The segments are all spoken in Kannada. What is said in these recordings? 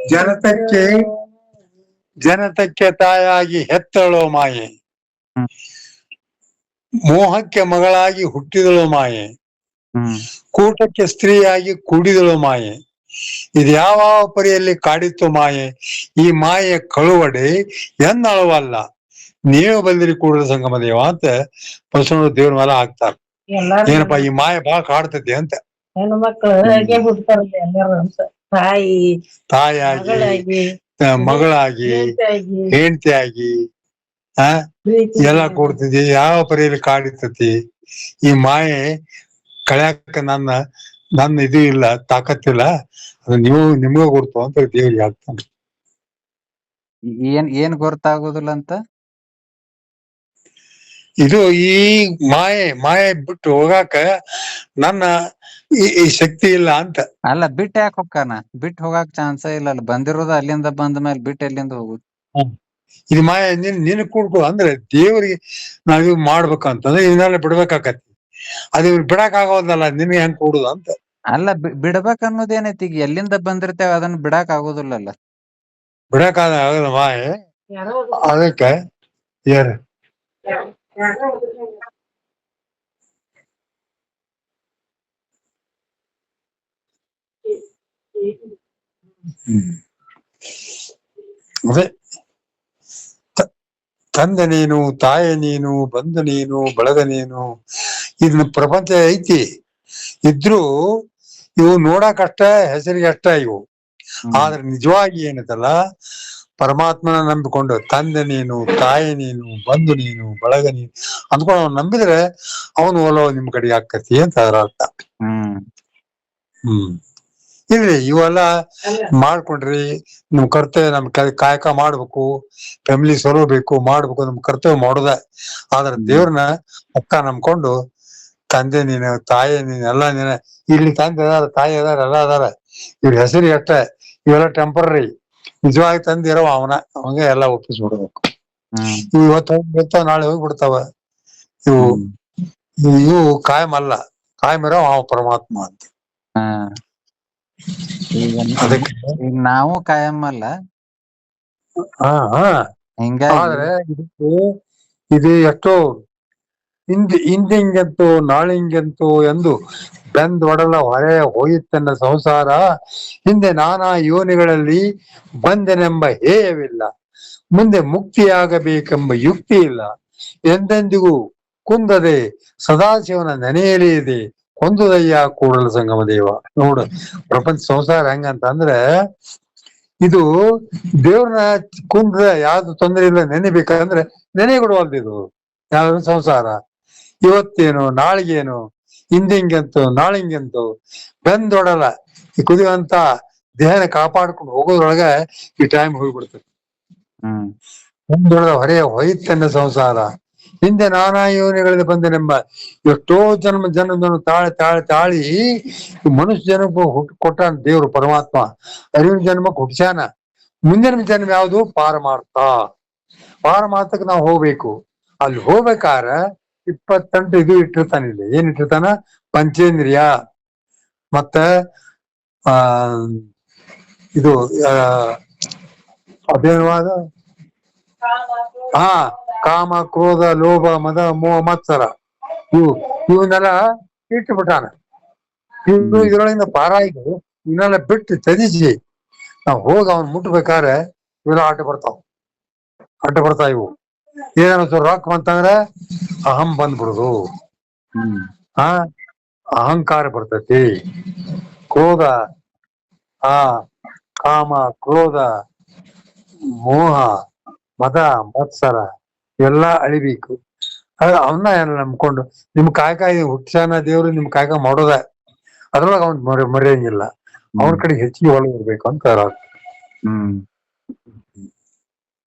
ಜನತಕ್ಕೆ ಜನತಕ್ಕೆ ತಾಯಾಗಿ ಹೆತ್ತಳೋ ಮಾಯೆ, ಹ್ಮ್ ಮೋಹಕ್ಕೆ ಮಗಳಾಗಿ ಹುಟ್ಟಿದಳು ಮಾಯೆ, ಹ್ಮ್ ಕೂಟಕ್ಕೆ ಸ್ತ್ರೀಯಾಗಿ ಕೂಡಿದಳು ಮಾಯೆ. ಇದು ಯಾವ ಪರಿಯಲ್ಲಿ ಕಾಡಿತ್ತು ಮಾಯೆ, ಈ ಮಾಯೆ ಕಳುವಡೆ ಎಂದಳವಲ್ಲ, ನೀವು ಬಂದಿರಿ ಕೂಡಲ ಸಂಗಮ ದೇವ ಅಂತ ಬಸವಣ್ಣ ದೇವ್ರ ಮೇಲೆ ಹಾಕ್ತಾರ. ಏನಪ್ಪಾ ಈ ಮಾಯೆ ಬಾಳ ಕಾಡ್ತೈತಿ ಅಂತ. ಹೆಣ್ಣು ಮಕ್ಕಳು ಹಾಗೆ ಹುಡ್ತಾರಲ್ಲ ಎಲ್ಲಾರು ಅಂತ. ತಾಯಾಗಿ ಮಗಳಾಗಿ ಹೆಂಡತಿಯಾಗಿ ಎಲ್ಲ ಕೊಡ್ತಿದ್ದಿ, ಯಾವ ಪರಿಯಲ್ಲಿ ಕಾಡಿರ್ತತಿ ಈ ಮಾಯೆ ಕಳ್ಯಾಕ ನನ್ನ ಇದು ಇಲ್ಲ, ತಾಕತ್ತಿಲ್ಲ, ಅದು ನಿಮ್ಗ ಗುರ್ತು ಅಂತ ದೇವ್ರಿಗೆ ಆಗ್ತಾನೆ. ಏನ್ ಗೊತ್ತಾಗೋದಿಲ್ಲ ಅಂತ ಇದು ಈ ಮಾಯೆ ಬಿಟ್ಟು ಹೋಗಾಕ ನನ್ನ ಈ ಶಕ್ತಿ ಇಲ್ಲ ಅಂತ. ಅಲ್ಲ, ಬಿಟ್ಟು ಯಾಕೆ ಹೊಕ್ಕಾನ? ಬಿಟ್ಟು ಹೋಗಾಕ್ ಚಾನ್ಸ ಇಲ್ಲ. ಅಲ್ಲಿ ಬಂದಿರೋದು ಅಲ್ಲಿಂದ ಬಂದ ಮೇಲೆ ಬಿಟ್ಟು ಎಲ್ಲಿಂದ ಹೋಗುದು? ಇದು ಮಾಯೆ ನಿನ್ ಕೂಡ್ಕೊ ಅಂದ್ರೆ ದೇವ್ರಿಗೆ ನಾವ್ ಮಾಡ್ಬೇಕಂತಂದ್ರೆ ಇದನ್ನೆಲ್ಲ ಬಿಡ್ಬೇಕಾಕತಿ. ಅದು ಬಿಡಕ್ ಆಗೋದಲ್ಲ, ನಿನ್ಗೆ ಹೆಂಗ್ ಕೂಡುದು ಅಂತ. ಅಲ್ಲ, ಬಿಡ್ಬೇಕ್ ಅನ್ನೋದೇನೈತಿ? ಈಗ ಎಲ್ಲಿಂದ ಬಂದಿರ್ತೇವೆ ಅದನ್ನ ಬಿಡಾಕ್ ಆಗೋದಿಲ್ಲಲ್ಲ. ಬಿಡಕ್ ಆಗಲ್ಲ ಮಾಯೆ. ಅದಕ್ಕೆ ಯಾರು ಅದೇ ತಂದೆ ನೀನು, ತಾಯಿ ನೀನು, ಬಂಧು ನೀನು, ಬಳಗ ನೀನು, ಇದನ್ನ ಪ್ರಪಂಚ ಐತಿ. ಇದ್ರು ಇವು ನೋಡಕಷ್ಟ, ಹೆಸರಿಗೆ ಅಷ್ಟ ಇವು. ಆದ್ರೆ ನಿಜವಾಗಿ ಏನೈತಲ್ಲ, ಪರಮಾತ್ಮನ ನಂಬಿಕೊಂಡು ತಂದೆ ನೀನು, ತಾಯಿ ನೀನು, ಬಂಧು ನೀನು, ಬಳಗ ನೀನು ಅಂದ್ಕೊಂಡು ಅವ್ನು ನಂಬಿದ್ರೆ ಅವನು ಒಲೋ ನಿಮ್ ಕಡೆಗೆ ಆಕತಿ ಅಂತ ಅದರ ಅರ್ಥ. ಇಲ್ರಿ ಇವೆಲ್ಲ ಮಾಡ್ಕೊಂಡ್ರಿ, ನಮ್ ಕರ್ತವ್ಯ, ನಮ್ ಕಾಯಕ ಮಾಡ್ಬೇಕು, ಫ್ಯಾಮಿಲಿ ಸೊಲಬೇಕು, ಮಾಡ್ಬೇಕು, ನಮ್ ಕರ್ತವ್ಯ ಮಾಡೋದ. ಆದ್ರೆ ದೇವ್ರನ್ನ ಅಕ್ಕ ನಂಬ್ಕೊಂಡು ತಂದೆ ನೀನು, ತಾಯಿ ನೀನು, ಎಲ್ಲ ನೀನ. ಇಲ್ಲಿ ತಂದೆ ಅದಾರ, ತಾಯಿ ಅದಾರ, ಎಲ್ಲ ಅದಾರ, ಇವ್ರ ಹೆಸರಿಗೆ ಅಷ್ಟೇ, ಇವೆಲ್ಲ ಟೆಂಪರರಿ. ನಿಜವಾಗಿ ತಂದಿರೋ ಅವನ ಅವಂಗ ಎಲ್ಲ ಒಪ್ಪಿಸ್ಬಿಡ್ಬೇಕು. ಇವು ಇವತ್ತು ಹೋಗ್ಬಿಡ್ತಾವ, ನಾಳೆ ಹೋಗ್ಬಿಡ್ತಾವ. ಇವು ಕಾಯಂ ಅಲ್ಲ, ಕಾಯಂ ಇರೋ ಅವ ಪರಮಾತ್ಮ ಅಂತ. ಅದಕ್ಕೆ ನಾವು ಕಾಯಂ ಅಲ್ಲ. ಆದ್ರೆ ಇದು ಎಷ್ಟೋ ಹಿಂದಿಂಗೆಂತು ನಾಳಿಂಗೆಂತು ಎಂದು ಬೆಂದೊಡಲ ಹೊರೆ ಹೋಯಿತೆನ್ನ ಸಂಸಾರ, ಹಿಂದೆ ನಾನಾ ಯೋನಿಗಳಲ್ಲಿ ಬಂದೆನೆಂಬ ಹೇಯವಿಲ್ಲ, ಮುಂದೆ ಮುಕ್ತಿಯಾಗಬೇಕೆಂಬ ಯುಕ್ತಿ ಇಲ್ಲ, ಎಂದೆಂದಿಗೂ ಕುಂದದೆ ಸದಾಶಿವನ ನೆನೆಯಲೇ ಇದೆ, ಕೊಂದುದಯ್ಯ ಕೂಡಲ ಸಂಗಮ ದೇವ. ನೋಡು ಪ್ರಪಂಚ ಸಂಸಾರ ಹೆಂಗಂತ ಅಂದ್ರೆ, ಇದು ದೇವ್ರನ್ನ ಕುಂದ್ರ ಯಾವ್ದು ತೊಂದರೆ ಇಲ್ಲ ನೆನೆಬೇಕಂದ್ರೆ ನೆನೆ ಬಿಡುವಲ್ದು. ಇದು ಯಾವ್ದು ಸಂಸಾರ ಇವತ್ತೇನು ನಾಳಿಗೇನು, ಹಿಂದಿಂಗೆಂತು ನಾಳಿಂಗೆಂತು ಬೆಂದೊಡಲ ಈ ಕುದಿಯುವಂತ ದೇಹನ ಕಾಪಾಡ್ಕೊಂಡು ಹೋಗೋದ್ರೊಳಗ ಈ ಟೈಮ್ ಹೋಗ್ಬಿಡ್ತದೆ. ಬೆಂದೊಡಲ ಹೊರೆಯ ಹೋಯ್ತನ್ನ ಸಂಸಾರ, ಹಿಂದೆ ನಾನಾ ಯೋನಿಗಳಲ್ಲಿ ಬಂದನೆಂಬ. ಎಷ್ಟೋ ಜನ್ಮವನ್ನು ತಾಳಿ ಮನುಷ್ಯ ಜನ್ಮಕ್ಕೆ ಕೊಟ್ಟಾನ ದೇವ್ರು ಪರಮಾತ್ಮ. ಅರಿವಿನ ಜನ್ಮಕ್ಕೆ ಹುಟ್ಸ್ಯಾನ. ಮುಂದಿನ ಜನ್ಮ ಯಾವುದು? ಪಾರಮಾರ್ಥಕ್ಕೆ ನಾವು ಹೋಗ್ಬೇಕು. ಅಲ್ಲಿ ಹೋಗ್ಬೇಕಾರ 28 ಇದು ಇಟ್ಟಿರ್ತಾನ. ಇಲ್ಲಿ ಏನ್ ಇಟ್ಟಿರ್ತಾನ? ಪಂಚೇಂದ್ರಿಯ, ಮತ್ತ ಇದು ಅದೇನವಾದ ಕಾಮ, ಕ್ರೋಧ, ಲೋಭ, ಮದ, ಮೋಹ, ಮತ್ಸರ, ಇವನ್ನೆಲ್ಲ ಇಟ್ಟುಬಿಟ್ಟಾನ. ಇದ್ರೊಳಗಿಂದ ಪಾರಾಯಿಗಳು ಇವನ್ನೆಲ್ಲ ಬಿಟ್ಟು ತ್ಯಜಿಸಿ ನಾವ್ ಹೋಗಿ ಅವ್ನ್ ಮುಟ್ಬೇಕಾದ್ರೆ ಇವೆಲ್ಲ ಅಡ್ಡ ಬರ್ತಾವ. ಇವು ಏನಾದ್ರು ರಾಕ್ ಬಂತಂದ್ರೆ ಅಹಂ ಬಂದ್ಬಿಡುದು, ಅಹಂಕಾರ ಬರ್ತೈತಿ, ಕ್ರೋಧ, ಕಾಮ, ಕ್ರೋಧ, ಮೋಹ, ಮದ, ಮತ್ಸರ ಎಲ್ಲ ಅಳಿಬೇಕು. ಅವನ್ನ ಎಲ್ಲ ನಂಬ್ಕೊಂಡು ನಿಮ್ ಕಾಯಕ ಹುಟ್ಸ್ಯಾನ ದೇವ್ರು, ನಿಮ್ ಕಾಯಕ ಮಾಡೋದ, ಅದ್ರೊಳಗ ಅವ್ನ್ ಮರೆಯಂಗಿಲ್ಲ. ಅವ್ರ ಕಡೆ ಹೆಚ್ಚಿಗೆ ಒಲವು ಇರ್ಬೇಕು ಅಂತ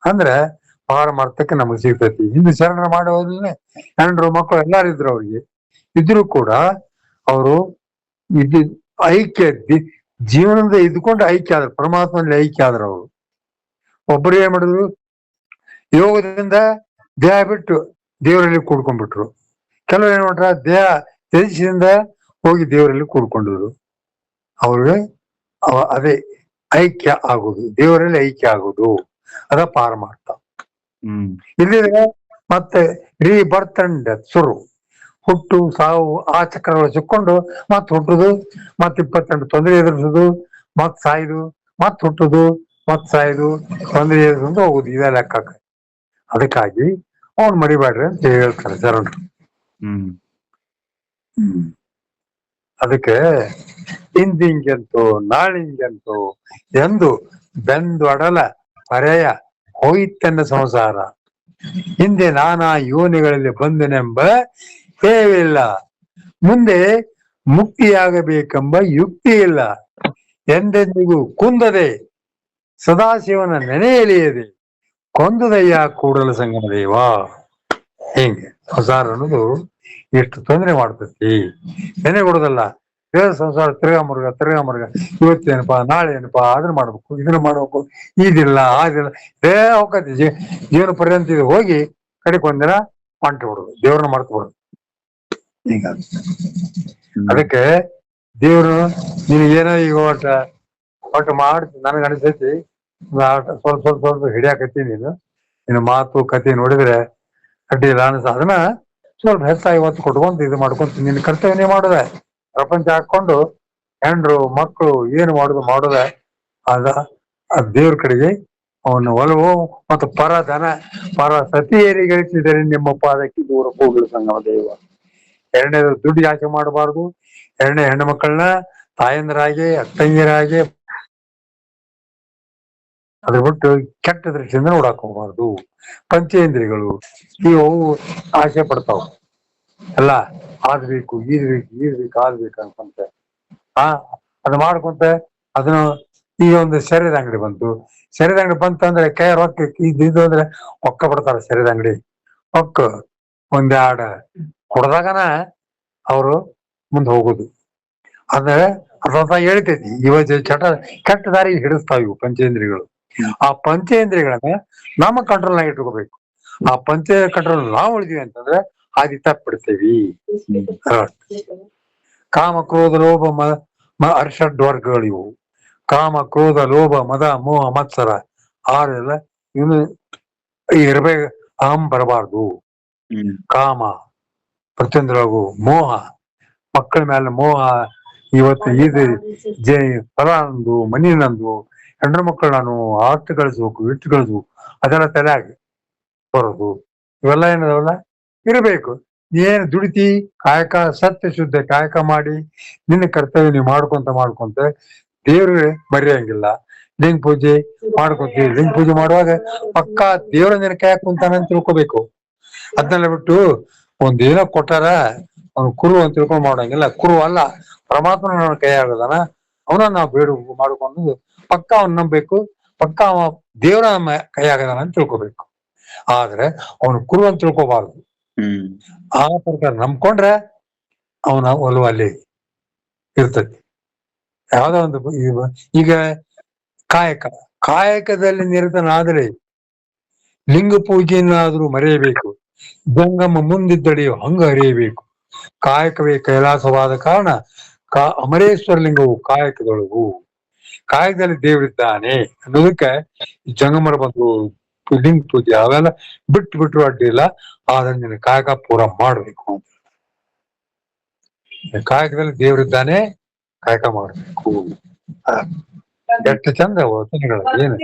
ಅಂದ್ರೆ ಪಾರಮಾರ್ಥಕ್ಕೆ ನಮಗ್ ಸಿಗ್ತೈತಿ. ಹಿಂದೆ ಶರಣ ಮಾಡೋದ್ರೇ ಹೆಣ್ರು ಮಕ್ಕಳು ಎಲ್ಲಾರು ಇದ್ರು. ಅವ್ರಿಗೆ ಇದ್ರು ಕೂಡ ಅವರು ಇದು ಐಕ್ಯ ಜೀವನದ ಇದ್ಕೊಂಡು ಐಕ್ಯ ಆದ್ರು, ಪರಮಾತ್ಮನಲ್ಲಿ ಐಕ್ಯ ಆದ್ರು. ಅವರು ಒಬ್ಬರು ಏನ್ ಮಾಡಿದ್ರು, ಯೋಗದಿಂದ ದೇಹ ಬಿಟ್ಟು ದೇವರಲ್ಲಿ ಕೂಡ್ಕೊಂಡ್ಬಿಟ್ರು. ಕೆಲವರು ಏನ್ ಮಾಡ್ರ, ದೇಹ ತ್ಯಜಿಸಿದಿಂದ ಹೋಗಿ ದೇವರಲ್ಲಿ ಕೂಡ್ಕೊಂಡಿದ್ರು. ಅವ್ರಿಗೆ ಅದೇ ಐಕ್ಯ ಆಗುದು, ದೇವರಲ್ಲಿ ಐಕ್ಯ ಆಗುದು, ಅದ ಪಾರಮಾರ್ಥ. ಹ್ಮ್ ಇಲ್ಲಿದ್ರೆ ಮತ್ತೆ ರೀಬರ್ತ್ ಅಂಡ್ ಡೆತ್ ಶುರು, ಹುಟ್ಟು ಸಾವು ಆ ಚಕ್ರಗಳು ಸಿಕ್ಕೊಂಡು ಮತ್ ಹುಟ್ಟುದು, ಮತ್ 22 ತೊಂದರೆ ಎದುರಿಸುದು, ಮತ್ ಸಾಯುದು, ಮತ್ ಹುಟ್ಟುದು, ಮತ್ ಸಾಯುದು, ತೊಂದರೆ ಎದುರಿಸ್ಕೊಂಡು ಹೋಗುದು, ಇದೇ ಲೆಕ್ಕ. ಅದಕ್ಕಾಗಿ ಅವ್ನ್ ಮರಿಬೇಡ್ರಿ ಅಂತ ಹೇಳ್ತಾರೆ ಶರಣರು. ಹ್ಮ್ ಅದಕ್ಕೆ ಇಂದಿಂಗೆಂತು ನಾಳಿಂಗೆಂತು ಎಂದು ಬೆಂದು ಅಡಲ ಪರೆಯ ಹೋಯಿತೆನ್ನ ಸಂಸಾರ, ಹಿಂದೆ ನಾನಾ ಯೋನಿಗಳಲ್ಲಿ ಬಂದೆನೆಂಬ ಹೇವಿಲ್ಲ, ಮುಂದೆ ಮುಕ್ತಿಯಾಗಬೇಕೆಂಬ ಯುಕ್ತಿ ಇಲ್ಲ, ಎಂದೆಂದಿಗೂ ಕುಂದದೆ ಸದಾಶಿವನ ನೆನೆಯಲಿಯದೆ ಕೊಂದುದಯ್ಯ ಕೂಡಲ ಸಂಗಮ ದೇವ. ಹಿಂಗೆ ಸಂಸಾರ ಅನ್ನೋದು ಎಷ್ಟು ತೊಂದರೆ ಮಾಡ್ತೈತಿ, ನೆನೆ ಕೊಡೋದಲ್ಲ. ದೇವ ಸಂಸಾರ ತಿರ್ಗಾ ಮುರುಗ ಇವತ್ತೇನಪ್ಪಾ ನಾಳೆ ಏನಪ್ಪಾ ಅದನ್ನ ಮಾಡ್ಬೇಕು ಇದನ್ನ ಮಾಡ್ಬೇಕು, ಇದಿಲ್ಲ ಆದಿಲ್ಲ ಹೋಗತಿ ಜೀವನ ಪರ್ಯಂತ ಇದು ಹೋಗಿ ಕಡೆಗೆ ಒಂದಿನ ಹೊಂಟು ಬಿಡುದು, ದೇವ್ರನ್ನ ಮರ್ತು ಬಿಡುದು. ಹಿಂಗ ಅದಕ್ಕೆ ದೇವ್ರು ನಿನಗೇನೋ ಈಗ ಒಟ್ಟು ಮಾಡಿ ನನಗ ಅನಿಸ್ತೈತಿ ಸ್ವಲ್ಪ ಹಿಡಿಯಾಕತ್ತಿ ನೀನು, ನಿನ್ನ ಮಾತು ಕತೆ ನೋಡಿದ್ರೆ ಅಡ್ಡಿ ಇಲ್ಲ ಅನ್ಸ. ಅದನ್ನ ಸ್ವಲ್ಪ ಹೆಚ್ಚಾಗಿ ಒತ್ತು ಕೊಟ್ಕೊಂತ ಇದು ಮಾಡ್ಕೊಂತ ನಿನ್ನ ಕರ್ತವ್ಯನೇ ಮಾಡೋದೆ. ಪ್ರಪಂಚ ಹಾಕೊಂಡು ಹೆಂಡ್ರು ಮಕ್ಕಳು ಏನು ಮಾಡೋದ ಅದ ದೇವ್ರ ಕಡೆಗೆ ಅವನ ಒಲವು ಮತ್ತು ಪರಧನ ಪರ ಸತಿಯೇರಿ ಗಳಿಸಿದರೆ ನಿಮ್ಮ ಪಾದಕ್ಕೆ ದೂರ ಹೋಗಲು ಸಂಗಮ ದೇವ. ಎರಡನೇದು ದುಡ್ಡು ಆಸೆ ಮಾಡಬಾರ್ದು. ಎರಡನೇ ಹೆಣ್ಣು ಮಕ್ಕಳನ್ನ ತಾಯಂದರಾಗಿ ಅಕ್ಕಂಗಿಯರಾಗಿ ಅದ್ರ ಬಿಟ್ಟು ಕೆಟ್ಟ ದೃಷ್ಟಿಯಿಂದ ನೋಡಕ್ ಹೋಗ್ಬಾರ್ದು. ಪಂಚೇಂದ್ರಿಯಗಳು ಇವು ಆಸೆ ಪಡ್ತಾವ, ಎಲ್ಲ ಆದ್ಬೇಕು ಈದ್ಬೇಕು ಅನ್ಕೊಂತ ಅದು ಮಾಡ್ಕೊಂತ ಅದನ್ನ ಈಗ ಒಂದು ಶರೀರದ ಅಂಗಡಿ ಬಂತು. ಶರೀರದ ಅಂಗಡಿ ಬಂತಂದ್ರೆ ಕೈ ರೊಕ್ಕ ಇದು ಅಂದ್ರೆ ಒಕ್ಕ ಬಿಡ್ತಾರ. ಶರೀರದ ಅಂಗಡಿ ಒಕ್ಕ ಒಂದೆರಡು ಹೊಡೆದಾಗನ ಅವರು ಮುಂದೆ ಹೋಗುದು. ಅಂದ್ರೆ ಅದ ಹೇಳ್ತೈತಿ ಇವ ಕೆಟ್ಟ ದಾರಿಗೆ ಹಿಡಿಸ್ತಾವ ಇವು ಪಂಚೇಂದ್ರಿಯಗಳು. ಆ ಪಂಚೇಂದ್ರಿಯಗಳನ್ನ ನಮ್ಮ ಕಂಟ್ರೋಲ್ನಾಗ ಇಟ್ಕೋಬೇಕು. ಆ ಕಂಟ್ರೋಲ್ ನಾವು ಉಳಿದೀವಿ ಅಂತಂದ್ರೆ ಹಾದಿ ತಪ್ಪಿಡ್ತೇವಿ. ಕಾಮ ಕ್ರೋಧ ಲೋಭ ಅರ್ಷಡ್ ವರ್ಗಗಳು ಇವು. ಕಾಮ ಕ್ರೋಧ ಲೋಭ ಮದ ಮೋಹ ಮತ್ಸರ ಆರೆಲ್ಲ ಇವನು ಇರ್ಬೇಕು. ಅಹಂ ಬರಬಾರ್ದು. ಕಾಮ ಪ್ರತಿಯೊಂದ್ರೊಳಗು ಮೋಹ, ಮಕ್ಕಳ ಮೇಲೆ ಮೋಹ. ಇವತ್ತು ಇದು ಫಲ ನಂದು, ಮನಿ ನಂದು, ಹೆಣ್ಣು ಮಕ್ಕಳು ನಾನು ಆಸ್ತಿ ಗಳಿಸ್ಬೇಕು, ಇಟ್ಟು ಗಳಿಸ್ಬೇಕು, ಅದೆಲ್ಲ ತಲೆಯಾಗಿ ಬರೋದು. ಇವೆಲ್ಲ ಏನದವಲ್ಲ ಇರಬೇಕು. ಏನ್ ದುಡಿತಿ ಕಾಯಕ ಸತ್ಯ ಶುದ್ಧ ಕಾಯಕ ಮಾಡಿ ನಿನ್ನ ಕರ್ತವ್ಯ ನೀವು ಮಾಡ್ಕೊಂತ ದೇವ್ರಿಗೆ ಮರೆಯಂಗಿಲ್ಲ. ಲಿಂಗ ಪೂಜೆ ಮಾಡ್ಕೊಂತೀವಿ. ಲಿಂಗ ಪೂಜೆ ಮಾಡುವಾಗ ಪಕ್ಕಾ ದೇವ್ರ ನಿನ್ನ ಕೈಯಾಗ ಕುಂತಾನಂತ ತಿಳ್ಕೊಬೇಕು. ಅದನ್ನೆಲ್ಲ ಬಿಟ್ಟು ಒಂದೇನೋ ಕೊಟ್ಟಾರ ಅವ್ನು ಕುರು ಅಂತ ತಿಳ್ಕೊಂಡ್ ಮಾಡಂಗಿಲ್ಲ. ಕುರು ಅಲ್ಲ, ಪರಮಾತ್ಮ ನನ್ನ ಕೈ ಆಗದಾನ, ಅವನ ನಾವು ಬೇಡ ಮಾಡ್ಕೊಂಡು ಪಕ್ಕಾ ಅವ್ನ ನಂಬಬೇಕು. ಪಕ್ಕಾ ಅವ ದೇವ್ರ ನಮ್ಮ ಕೈ ಆಗದಾನ ಅಂತ ತಿಳ್ಕೊಬೇಕು. ಆದ್ರೆ ಅವನು ಕುರು ಅಂತ ತಿಳ್ಕೊಬಾರ್ದು. ಆ ಪ್ರಕಾರ ನಂಬ್ಕೊಂಡ್ರೆ ಅವನ ಒಲವು ಅಲ್ಲಿ ಇರ್ತತಿ. ಯಾವ್ದೋ ಒಂದು ಈಗ ಕಾಯಕದಲ್ಲಿ ನಿರತನಾದರೆ ಲಿಂಗ ಪೂಜೆಯನ್ನಾದ್ರೂ ಮರೆಯಬೇಕು. ಜಂಗಮ ಮುಂದಿದ್ದಡೆಯು ಹಂಗ ಅರಿಯಬೇಕು. ಕಾಯಕವೇ ಕೈಲಾಸವಾದ ಕಾರಣ ಅಮರೇಶ್ವರ ಲಿಂಗವು ಕಾಯಕದೊಳಗು. ಕಾಯಕದಲ್ಲಿ ದೇವರಿದ್ದಾನೆ ಅನ್ನೋದಕ್ಕೆ ಜಂಗಮರ ಬಂದು ಲಿಂಗ ಪೂಜೆ ಅವೆಲ್ಲ ಬಿಟ್ರು ಅಡ್ಡಿ ಇಲ್ಲ. ಆದ್ರೆ ನೀನು ಕಾಯಕ ಪೂರ ಮಾಡ್ಬೇಕು. ಕಾಯಕದಲ್ಲಿ ದೇವರಿದ್ದಾನೆ, ಕಾಯಕ ಮಾಡ್ಬೇಕು. ಎಷ್ಟು ಚಂದ ವಚನಗಳು ಏನು